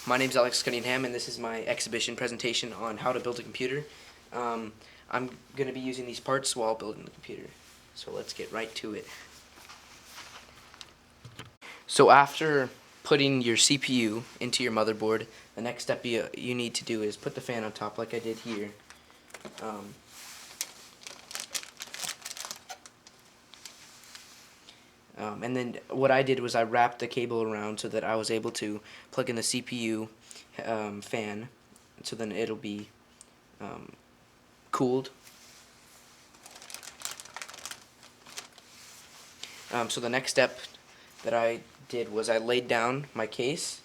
My name's Alex Cunningham, and this is my exhibition presentation on how to build a computer. I'm going to be using these parts while building the computer, so let's get right to it. So after putting your CPU into your motherboard, the next step you need to do is put the fan on top like I did here. And then what I did was I wrapped the cable around so that I was able to plug in the CPU fan, so then it'll be cooled. So the next step that I did was I laid down my case,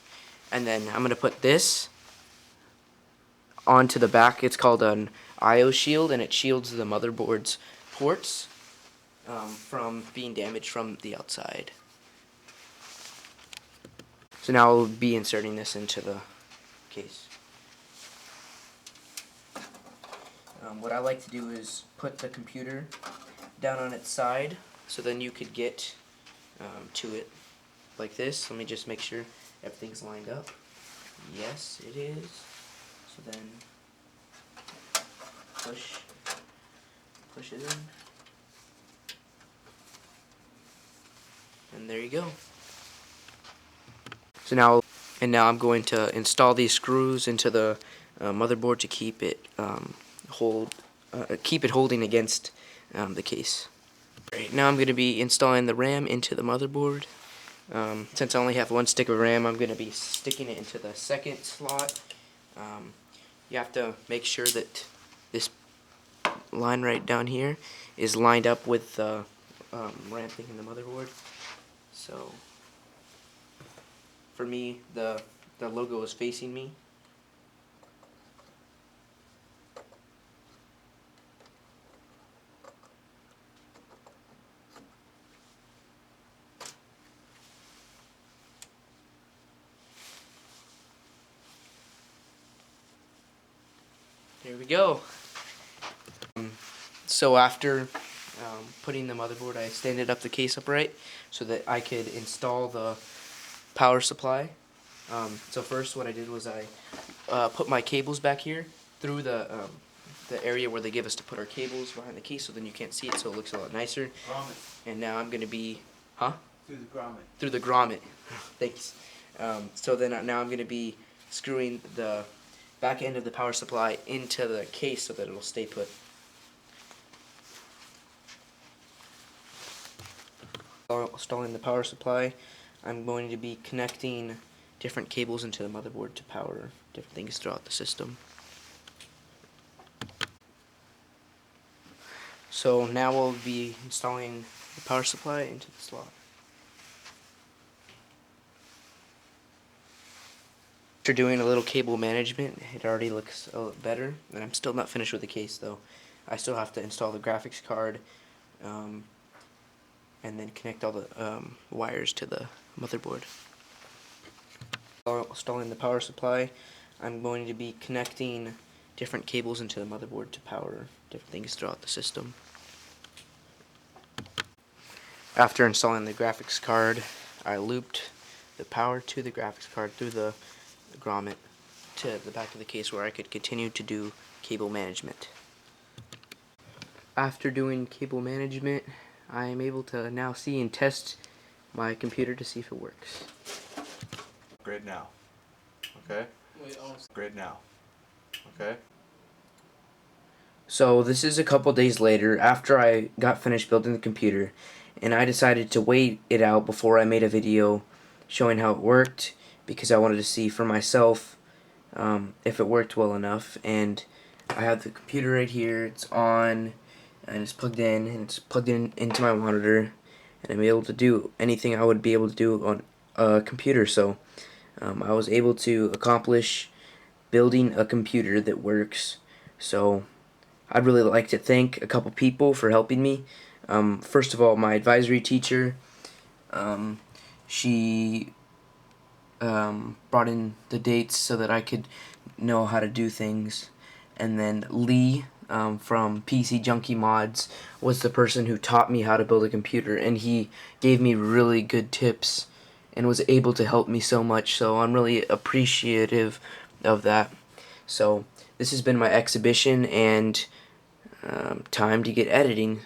and then I'm going to put this onto the back. It's called an I/O shield, and it shields the motherboard's ports from being damaged from the outside. So now I'll be inserting this into the case. What I like to do is put the computer down on its side, so then you could get to it like this. Let me just make sure everything's lined up. Yes, it is. So then push it in, and there you go. So now I'm going to install these screws into the motherboard to keep it holding against the case. Right, now I'm going to be installing the RAM into the motherboard. Since I only have one stick of RAM, I'm going to be sticking it into the second slot. You have to make sure that this line right down here is lined up with the RAM thing in the motherboard. So for me, the logo is facing me. There we go. So after putting the motherboard, I standed up the case upright so that I could install the power supply. So first what I did was I put my cables back here through the area where they give us to put our cables behind the case, so then you can't see it, so it looks a lot nicer. Grommet. And now I'm going to be, Through the grommet. Through the grommet. Thanks. So then now I'm going to be screwing the back end of the power supply into the case so that it'll stay put. Installing the power supply, I'm going to be connecting different cables into the motherboard to power different things throughout the system. So now we'll be installing the power supply into the slot. After doing a little cable management, it already looks a lot better, and I'm still not finished with the case though. I still have to install the graphics card and then connect all the wires to the motherboard. While installing the power supply, I'm going to be connecting different cables into the motherboard to power different things throughout the system. After installing the graphics card, I looped the power to the graphics card through the grommet to the back of the case where I could continue to do cable management. After doing cable management, I am able to now see and test my computer to see if it works. Great now. Okay? Great now. Okay? So this is a couple days later after I got finished building the computer, and I decided to wait it out before I made a video showing how it worked, because I wanted to see for myself if it worked well enough. And I have the computer right here, it's on, and it's plugged in, and it's plugged in into my monitor, and I'm able to do anything I would be able to do on a computer. So I was able to accomplish building a computer that works. So I'd really like to thank a couple people for helping me. First of all, my advisory teacher, she brought in the dates so that I could know how to do things. And then Lee from PC Junkie Mods was the person who taught me how to build a computer, and he gave me really good tips and was able to help me so much, so I'm really appreciative of that. So this has been my exhibition, and time to get editing.